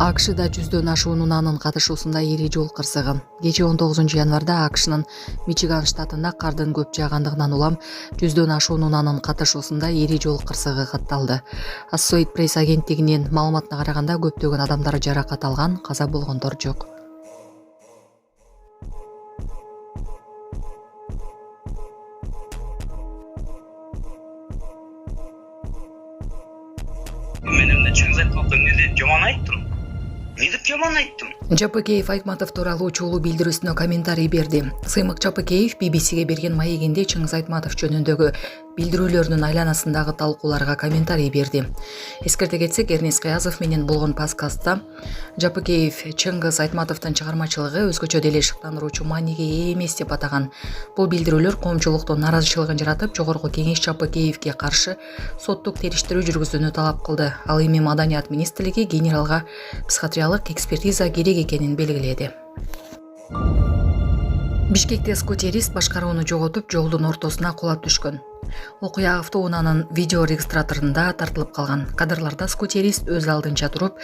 AQSh'da жүздөн ашуун унаанын катышуусунда ири жол кырсыгы. Кечээ 19 январда AQSh'нын Мичиган штатында кардын көп жаагандыгынан улам жүздөн ашуун унаанын катышуусунда ири жол кырсыгы катталды. Associated Press агенттигинин маалыматына караганда көптөгөн адамдар жаракат алган, каза болгондор жок. Мен эмне чыңыз айтмакта эмне жаман айттым? Не деп жаман айттым? Жапыкеев Айтматов тууралуу чогуу билдирүүсүнө комментарий берди. Сыймык Жапыкеев BBC-ге берген маегинде Чыңгыз Айтматов жөнүндөгү билдирүүлөрүнүн айланасындагы талкууларга комментарий берди. Эскерте кетсек, Эрнест Каязов менен болгон подкастта Жапыкеев Чыңгыз Айтматовдун чыгармачылыгы өзгөчө деле шыктандыруучу мааниге ээ эмес деп атаган. Бул билдирүүлөр коомчулуктун нааразычылыгын жаратып, Жогорку Кеңеш Жапыкеевге каршы соттук териштирүү жүргүзүүнү талап кылды. Ал эми Маданият министрлиги генералга психиатриялык экспертиза керек экенин белгиледи. Бишкекте скутерист башкарууну жоготуп, жолдун ортосуна кулап түшкөн. Окуя автоунаанын видео регистраторунда тартылып калган. Кадрларда скутерист өз алдынча туруп,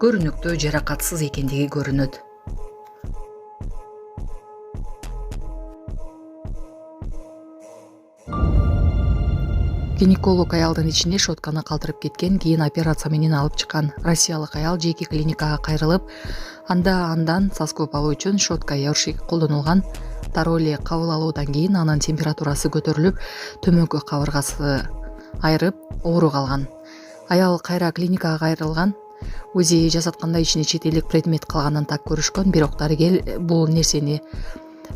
көрүнүктүү жаракатсыз экендиги көрүнөт. Гинеколог аялдын ичинде шотканы калтырып кеткен, кийин операция менен алып чыккан. Россиялык аял жеке клиникага кайрылып, андан соскоп алуу үчүн шотка Yorshik колдонулган. Тароли кабыл алуудан кийин анын температурасы көтөрүлүп, төмөнкү кабыргасы айрып, оору калган. Аял кайра клиникага кайрылган. УЗИ жасатканда ичинде чет элдик предмет калганын так көрүшкөн, бирок дарыгер бул нерсени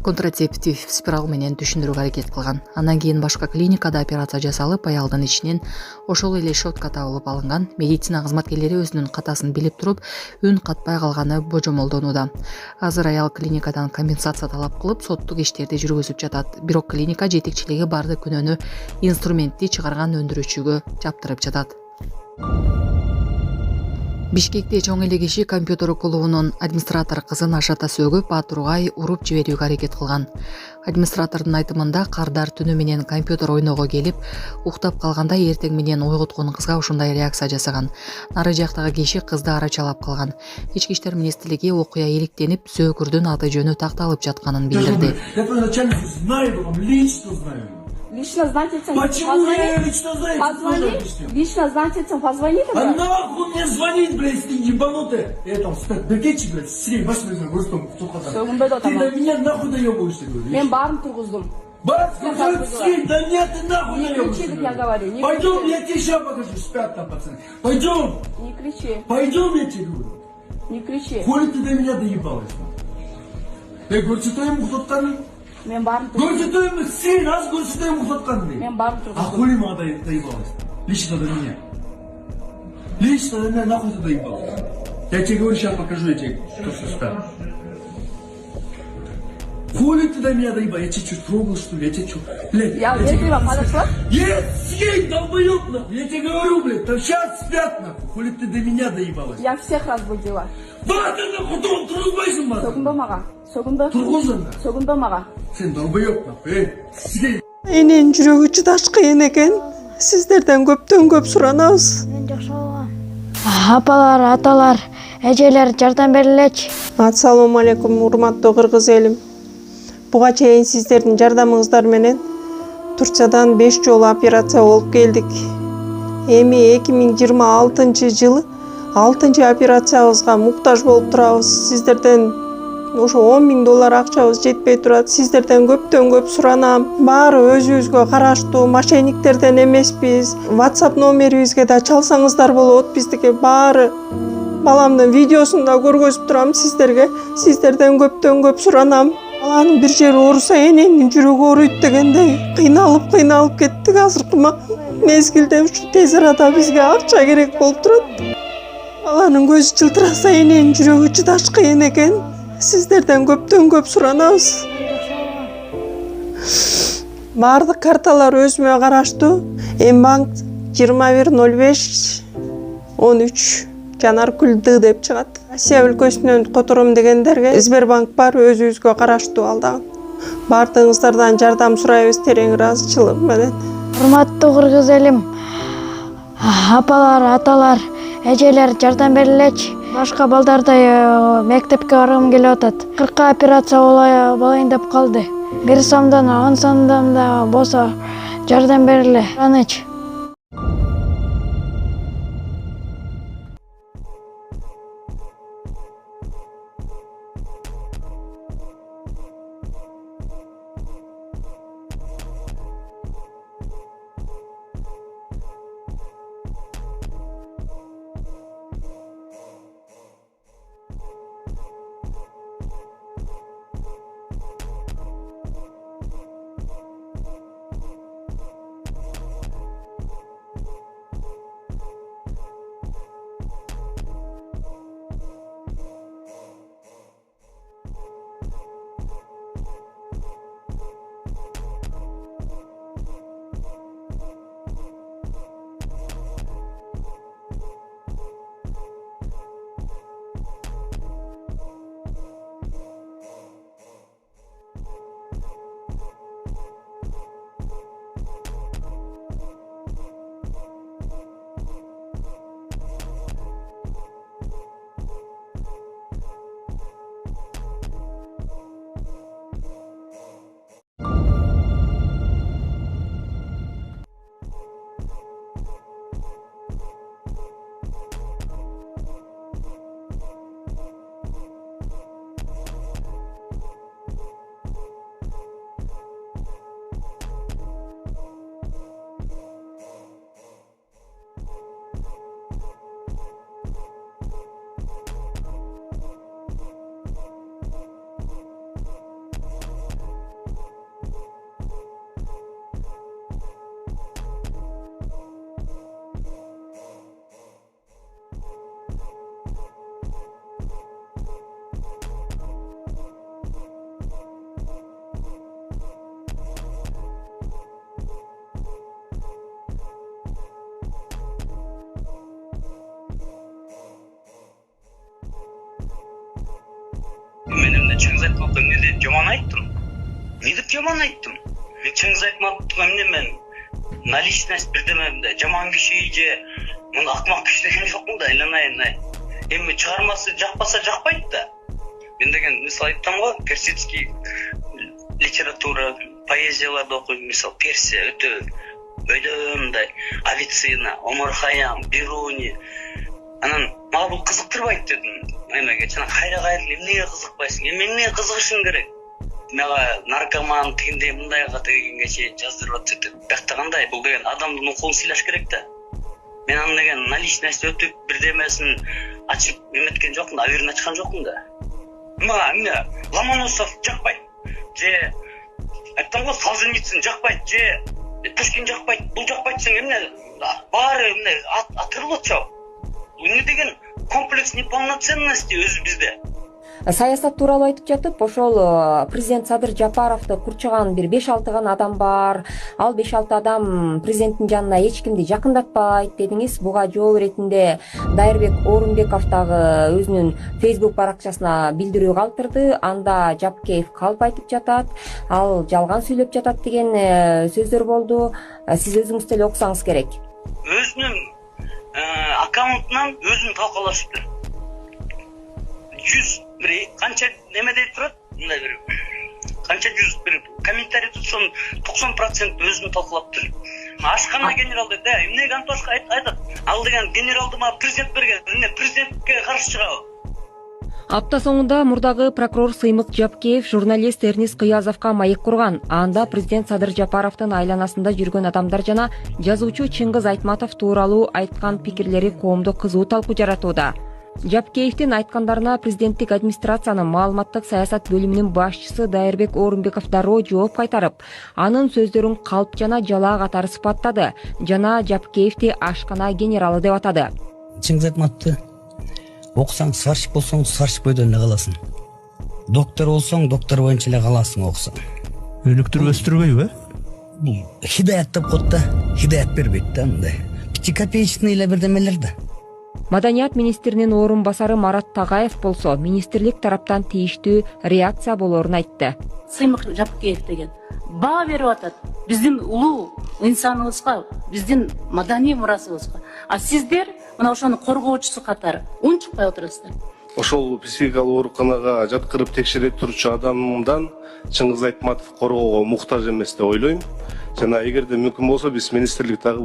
контрацептив спирал менен түшүндүрүүгө аракет кылган. Андан кийин башка клиникада операция жасалып, аялдын ичинен ошол эле шотка табылып алынган. Медицина кызматкерлери өзүнүн катасын билип туруп, үн катпай калганы божомолдонууда. Азыр аял клиникадан компенсация талап кылып, соттук иштерди жүргүзүп жатат. Бирок клиника жетекчилиги бардык күнөөнү инструментти чыгарган өндүрүүчүгө жаптырып жатат. Бишкекте чоң эле киши компьютер клубунун администратор кызын ашата сөгүп, Атургай уруп жиберүүгө аракет кылган. Администратордун айтымында, кардар түнү менен компьютер ойноого келип, уктап калганда эртең менен ойготкон кызга ушундай реакция жасаган. Нары жактагы киши кызды арачалап калган. Ички иштер министрлиги окуя иликтенип, сөөгүрдүн аты жөнү такталып жатканын билдирди. Лично знать этим Почему я лично знаю? позвони. Лично знать этим позвони А тогда. нахуй мне звонить, блядь, ты ебанутая? Я там спят, бекетчик, блядь, сирень, башный ростом, Сөгүнбөдө Ты на тамам. меня нахуй наебываешься, говорю. Мен баарын тургуздум. Брат, сирень, да нет, ты нахуй Не кричи, наебываешься. я говорю, не Пойдем, кричи. я тебе сейчас покажу, спят там пацаны. Пойдем, Не кричи, пойдем, я тебе говорю. не кричи. Хули ты до меня доебалась? Я говорю, что ему кто-то Мен баарын тургуздум. Говорю, что сирень, раз, говорю, что ему кто-то Мен баарын А тургуздум. хули мама доебалась? Лично до меня. Лично до меня нахуй ты доебалась. Я тебе говорю, сейчас покажу, я тебе что спят. Хули ты до меня доебалась? Я тебе что, трогал, что ли? Я тебе что? Блядь, Я тебе тебе говорю, подошла? съей, долбоёб, нахуй. Я тебе говорю, блядь, там сейчас спят, нахуй. Хули ты до меня доебалась? Я всех разбудила. Ба, ты нахуй, трогайся, маза. Сөгүнбө мага. Сөгүнбө. Тургузун. Сөгүнбө мага. Сен долбоёб, нахуй. Съей. Энен жүрөгү чыдаш кыйын экен. Сиздерден көптөн көп суранабыз. Мен жакшы болом. Апалар, аталар, эжелер жардам берилечи. Ассалому алейкум, урматтуу кыргыз элим. Буга чейин сиздердин жардамыңыздар менен Турциядан 5 жолу операция болуп келдик. Эми 2026-жылы 6-чы операциябызга муктаж болуп турабыз. Сиздерден ошо $10,000 акчабыз жетпей турат. Сиздерден көптөн көп суранам. Баары өзүбүзгө караштуу, мошенниктерден эмеспиз. WhatsApp номерибизге да чалсаңыздар болот. Биздики баары баламдын видеосун да көргөзүп турам сиздерге. Сиздерден көптөн көп суранам. Баланын бир жери ооруса эненин жүрөгү ооруйт дегендей кыйналып кеттик. Азыркы мезгилде ушу тез арада бизге акча керек болуп турат. Баланын көзү жылтыраса эненин жүрөгү чыдаш кыйын экен. Сиздерден көптөн көп суранабыз. Бардык карталар өзүмө караштуу. Мбанк 210513 Жанаркүл Д деп чыгат. Россия өлкөсүнөн котором дегендерге Сбербанк бар, өзүбүзгө караштуу ал дагы. Бардыгыңыздардан жардам сурайбыз терең ыраазычылык менен. Урматтуу кыргыз элим, апалар, аталар, Эжелер жардам берилечи. Башка балдардай мектепке баргым келип атат. 40 операция болайын деп калды. 1 сомдон 10 сомдон да болсо жардам бериле. Аныч. Мен эмне чыңгыз айтмакта эмне деп жаман айттым? Не деп жаман айттым? Мен чыңгыз айтмактым эмне мен наличность бирдемемде жаман киши же муну акмак киши деген жокмун да, айланайын. Эми чыгармасы жакпаса жакпайт да. Мен деген мисал айттым го, персидский литература, поэзияларды окуйм, мисал Персия өтө мындай Авиценна, Омар Хайям, Бируни. Анан мага бул кызыктырбайт дедим. Эмеге жана кайра эмнеге кызыкпайсың? Эмнеге кызыгышың керек? Мага наркоман тигиндей мындайга дегенге чейин жаздырып атты. Бактагандай бул деген адамдын укугун сыйлаш керек да. Мен аны деген наличность өтүп бирдемесин ачып эметкен жокмун, аверин ачкан жокмун да. Мага эмне Ломоносов жакпайт же айттым го Солженицын жакпайт же Пушкин жакпайт, бул жакпайт десең эмне баары эмне атырылып атчу. Эмне деген комплекс неполноценности өзү бизде. Саясат тууралуу айтып жатып, ошол президент Садыр Жапаровду курчаган бир 5-6 гана адам бар. Ал 5-6 адам президенттин жанына эч кимди жакындатпайт дедиңиз. Буга жооп иретинде Дайырбек Орунбеков дагы өзүнүн Facebook баракчасына билдирүү калтырды. Анда Жапкеев калп айтып жатат, ал жалган сүйлөп жатат деген сөздөр болду. Сиз өзүңүз деле окусаңыз керек. Өзүнүн аккаунтунан өзүн талкалашыптыр. 100 бир канча немеде турат, мындай бир канча 100 бир комментарий tutsun 90% өзүн талкалаптыр. Ашкана генерал деп, эмнеге Антошка айтат? Ал деген генералды ма президент берген, эмне президентке каршы чыгабы? Апта соңунда мурдагы прокурор Сыймык Жапкеев журналист Эрнис Кыязовго маек курган. Анда президент Садыр Жапаровдун айланасында жүргөн адамдар жана жазуучу Чыңгыз Айтматов тууралуу айткан пикирлери коомдо кызуу талкуу жаратууда. Жапкеевдин айткандарына президенттик администрациянын маалыматтык саясат бөлүмүнүн башчысы Дайырбек Орунбеков дароо жооп кайтарып, анын сөздөрүн калп жана жалаа катары сыпаттады жана Жапкеевди ашкана генералы деп атады. Чыңгыз Айтматовду окусаң, сварщик болсоң, сварщик бойдон эле каласың. Доктор болсоң, доктор боюнча эле каласың окусаң. Өнүктүрүп өстүрбөйбү? Бул хидаят деп коет да, хидаят бербейт да мындай. Пятикопеечный эле бирдемелер да. Маданият министринин орун басары Марат Тагаев болсо, министрлик тараптан тийиштүү реакция болоорун айтты. Сыймык Жапкеев деген баа берип атат биздин улуу инсаныбызга, биздин маданий мурасыбызга. А сиздер мына ошону коргоочусу катары унчукпай отурасыздар. Ошол психикалык ооруканага жаткырып текшере турчу адамдан Чыңгыз Айтматов коргоого муктаж эмес деп ойлойм. Жана эгерде мүмкүн болсо биз министрлик дагы